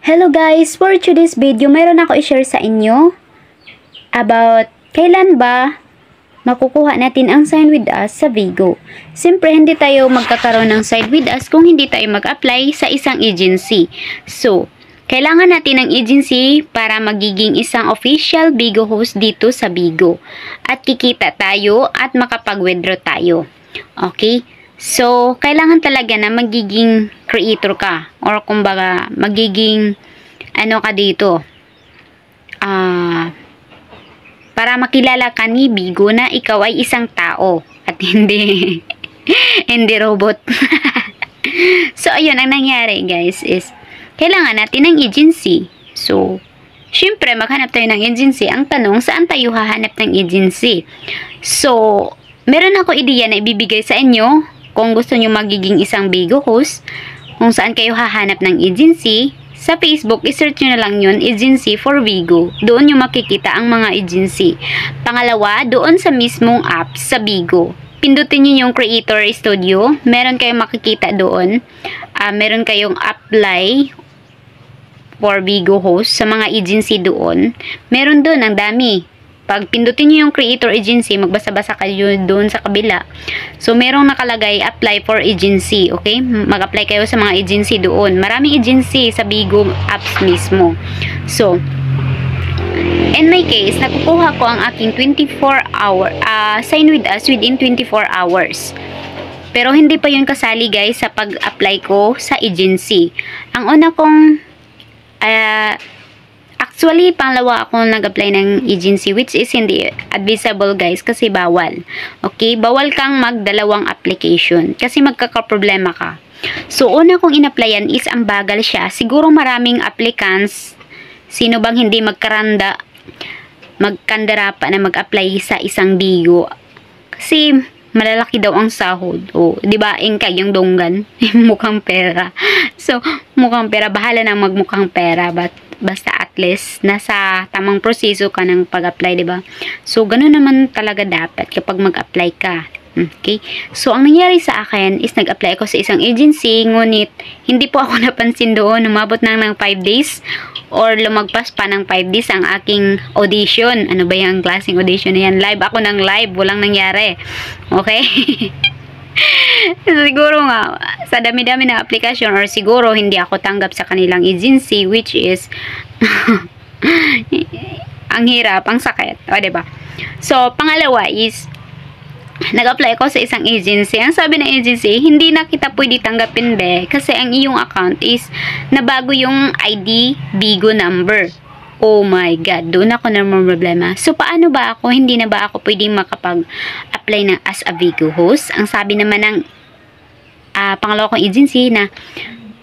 Hello guys! For today's video, mayroon ako i-share sa inyo about kailan ba makukuha natin ang sign with us sa Vigo. Siyempre, hindi tayo magkakaroon ng sign with us kung hindi tayo mag-apply sa isang agency. So, kailangan natin ng agency para magiging isang official Vigo host dito sa Vigo. At kikita tayo at makapag-withdraw tayo. Okay? So, kailangan talaga na magiging creator ka or kumbaga magiging ano ka dito para makilala ka ni Vigo na ikaw ay isang tao at hindi hindi robot. So, ayun ang nangyari guys is kailangan natin ng agency. So, syempre maghanap tayo ng agency. Ang tanong, saan tayo hahanap ng agency? So, meron ako ideya na ibibigay sa inyo. Kung gusto nyo magiging isang Vigo host, kung saan kayo hahanap ng agency, sa Facebook, isearch nyo na lang yun, agency for Vigo. Doon nyo makikita ang mga agency. Pangalawa, doon sa mismong app sa Vigo. Pindutin nyo yung Creator Studio. Meron kayong makikita doon. Meron kayong apply for Vigo host sa mga agency doon. Meron doon, ang dami. Pag pindutin nyo yung creator agency, magbasa-basa kayo doon sa kabila. So, merong nakalagay, apply for agency. Okay? Mag-apply kayo sa mga agency doon. Maraming agency sa Vigo apps mismo. So, in my case, nakukuha ko ang aking 24-hour sign with us within 24 hours. Pero, hindi pa yun kasali guys sa pag-apply ko sa agency. Ang una kong actually, pangalawa ako nag-apply ng agency which is hindi advisable guys kasi bawal. Okay? Bawal kang magdalawang application kasi magkakaproblema ka. So, una kong in-applyan is ang bagal siya. Siguro maraming applicants. Sino bang hindi magkandara pa na mag-apply sa isang Vigo? Kasi malalaki daw ang sahod. O, di ba? Ingka yung donggan. Mukhang pera. So, mukhang pera. Bahala nang magmukhang pera. Basta at least, nasa tamang proseso ka ng pag-apply, di ba? So, ganun naman talaga dapat kapag mag-apply ka. Okay? So, ang nangyari sa akin is nag-apply ako sa isang agency, ngunit hindi po ako napansin doon. Umabot ng 5 days or lumagpas pa ng 5 days ang aking audition. Ano ba yung klaseng audition na yan? Live ako ng live. Walang nangyari. Okay? Siguro nga, sa dami-dami na application or siguro hindi ako tanggap sa kanilang agency which is ang hirap, ang sakit. O, diba? So, pangalawa is nag-apply ko sa isang agency. Ang sabi ng agency, hindi na kita pwede tanggapin be kasi ang iyong account is nabago yung ID Vigo number. Oh my God, doon ako na problema. So, paano ba ako? Hindi na ba ako pwedeng makapag-apply ng as a Vigo host? Ang sabi naman ng pangalawa kong agency na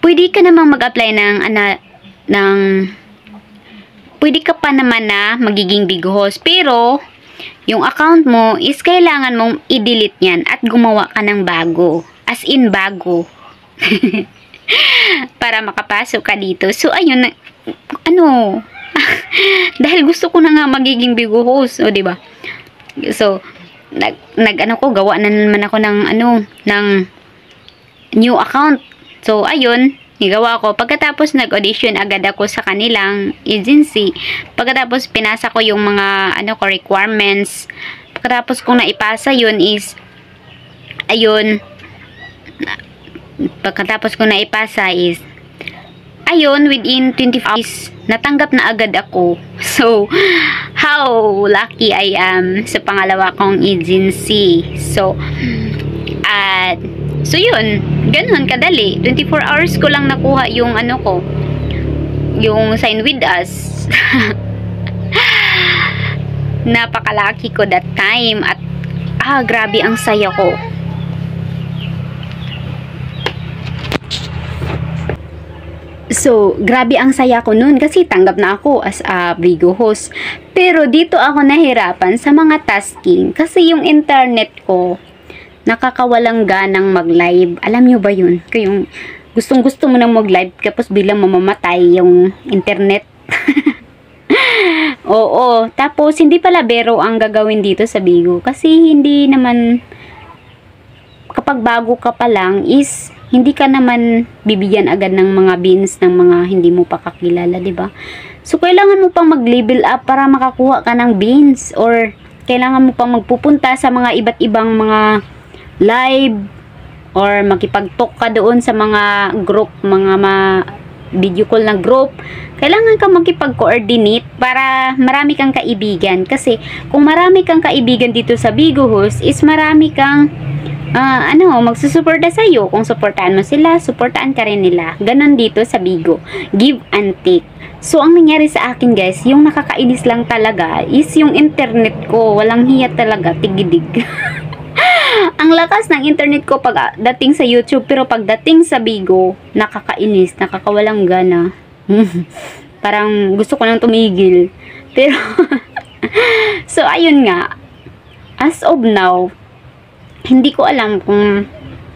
pwede ka namang mag-apply pwede ka pa naman na magiging Vigo host. Pero, yung account mo is kailangan mong i-delete yan at gumawa ka ng bago. As in bago. Para makapasok ka dito. So, ayun, dahil gusto ko na nga magiging Vigo host, o diba? So, gawa na naman ako ng new account. So, ayun, nigawa ko. Pagkatapos nag-audition agad ako sa kanilang agency. Pagkatapos pinasa ko yung mga requirements. Pagkatapos kung naipasa yun is within 20 hours, natanggap na agad ako. So, how lucky I am sa pangalawa kong agency. So, yun, ganun kadali. 24 hours ko lang nakuha yung yung sign with us. Napakalaki ko that time at grabe ang saya ko. So, grabe ang saya ko noon kasi tanggap na ako as a Vigo host. Pero dito ako nahirapan sa mga tasking kasi yung internet ko nakakawalang ganang mag-live. Alam nyo ba yun? Kayong gustong-gusto mo nang mag-live tapos bilang mamamatay yung internet. Oo. Tapos, hindi pala biro ang gagawin dito sa Vigo kasi hindi naman kapag bago ka pa lang is hindi ka naman bibigyan agad ng mga beans ng mga hindi mo pa kakilala, 'di ba? So kailangan mo pang mag-level up para makakuha ka ng beans, or kailangan mo pang magpupunta sa mga iba't ibang mga live, or makipag-talk ka doon sa mga group, mga video call na group. Kailangan ka makipag-coordinate para marami kang kaibigan. Kasi kung marami kang kaibigan dito sa Bigo Host, is marami kang magsusuporta sa'yo. Kung suportahan mo sila, suportahan ka rin nila. Ganon dito sa Bigo. Give and take. So, ang nangyari sa akin guys, yung nakakainis lang talaga is yung internet ko. Walang hiya talaga, tigidig. Ang lakas ng internet ko pag dating sa YouTube, pero pagdating sa Bigo, nakakainis, nakakawalang gana. Parang gusto ko nang tumigil. Pero, so ayun nga, as of now, hindi ko alam kung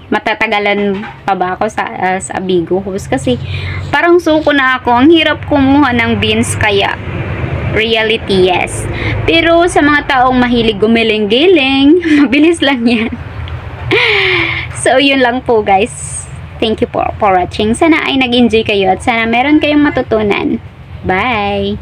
matatagalan pa ba ako sa Bigo Host, kasi parang suko na ako. Ang hirap kumuha ng beans, kaya reality, yes. Pero sa mga taong mahilig gumiling-giling, mabilis lang yan. So, yun lang po guys. Thank you for watching. Sana ay nag-enjoy kayo at sana meron kayong matutunan. Bye!